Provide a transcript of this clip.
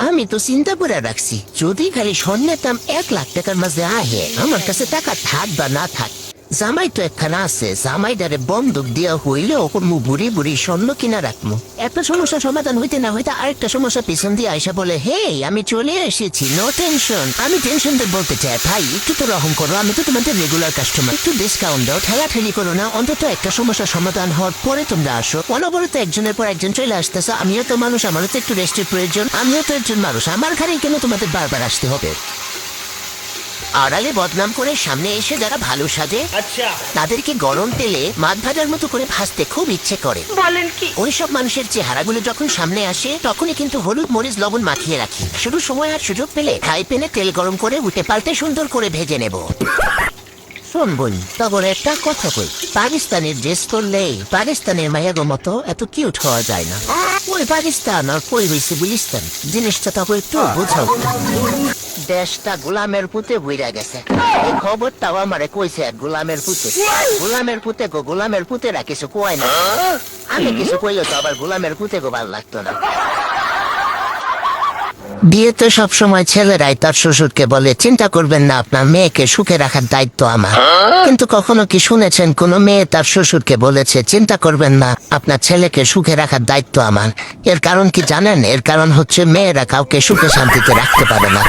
আমি তো চিন্তা করে রাখছি, যদি খালি স্বর্ণের দাম 1,00,000 টাকার মাঝে আহে, আমার কাছে টাকা থাক বা না থাক, জামাই তো একখানা আছে, জামাইদারে বন্দুক দিয়া হইলে ওপর মু বুড়ি বুড়ি স্বর্ণ কিনা রাখবো। একটা সমস্যা সমাধান হইতে না হইতে আরেকটা সমস্যা পিছন দিয়ে আইসা বলে, হে আমি চলে এসেছি, নো টেনশন। আমি টেনশন দিয়ে বলতে চাই, ভাই একটু তো রহম করো, আমি তো তোমাদের রেগুলার কাস্টমার, একটু ডিসকাউন্ট দাও, ঠেলাঠেলি করো না, অন্তত একটা সমস্যা সমাধান হওয়ার পরে তোমরা আসো। অনবরত একজনের পর একজন চলে আসতেছে, আমিও তো মানুষ, আমারও তো একটু রেস্টের প্রয়োজন, আমিও তো একজন মানুষ, আমার ঘরে কেন তোমাদের বারবার আসতে হবে? আড়ালে বদনাম করে সামনে এসে যারা ভালো সাজে, আচ্ছা, তাদেরকে গরম তেলে মাছ ভাজার মতো করে ভাজতে খুব ইচ্ছে করে। বলেন কি? ওইসব মানুষের চেহারাগুলো যখন সামনে আসে, তখনই কিন্তু হলুদ মরিচ লবণ মাখিয়ে রাখি, শুধু সময় আর সুযোগ পেলে ফ্রাই প্যানে তেল গরম করে উঠে পাল্টে সুন্দর করে ভেজে নেব। শোন বোন, তখন একটা কথা কই, পাকিস্তানের ড্রেস করলেই পাকিস্তানের মায়াগো মতো এত কিউট হওয়া যায় না। ওই পাকিস্তান আর কই হয়েছে বুঝিস্তান, জিনিসটা তখন একটু বুঝাও। দেশটা গোলামের পুতে বইরা গেছে, এই খবরটাও আমারে কইছে এক গোলামের পুতে। গোলামের পুতে গো, গোলামের পুতেরা কিছু কয় না, আমি কিছু কইলে তো আবার গোলামের পুতে গো ভালো লাগতো না। বিয়েতে সবসময় ছেলেরাই তার শ্বশুরকে বলে, চিন্তা করবেন না, আপনার মেয়েকে সুখে রাখার দায়িত্ব আমার। কিন্তু কখনো কি শুনেছেন কোন মেয়ে তার শ্বশুরকে বলেছে, চিন্তা করবেন না, আপনার ছেলেকে সুখে রাখার দায়িত্ব আমার? এর কারণ কি জানেন? এর কারণ হচ্ছে মেয়েরা কাউকে সুখে শান্তিতে রাখতে পারে না।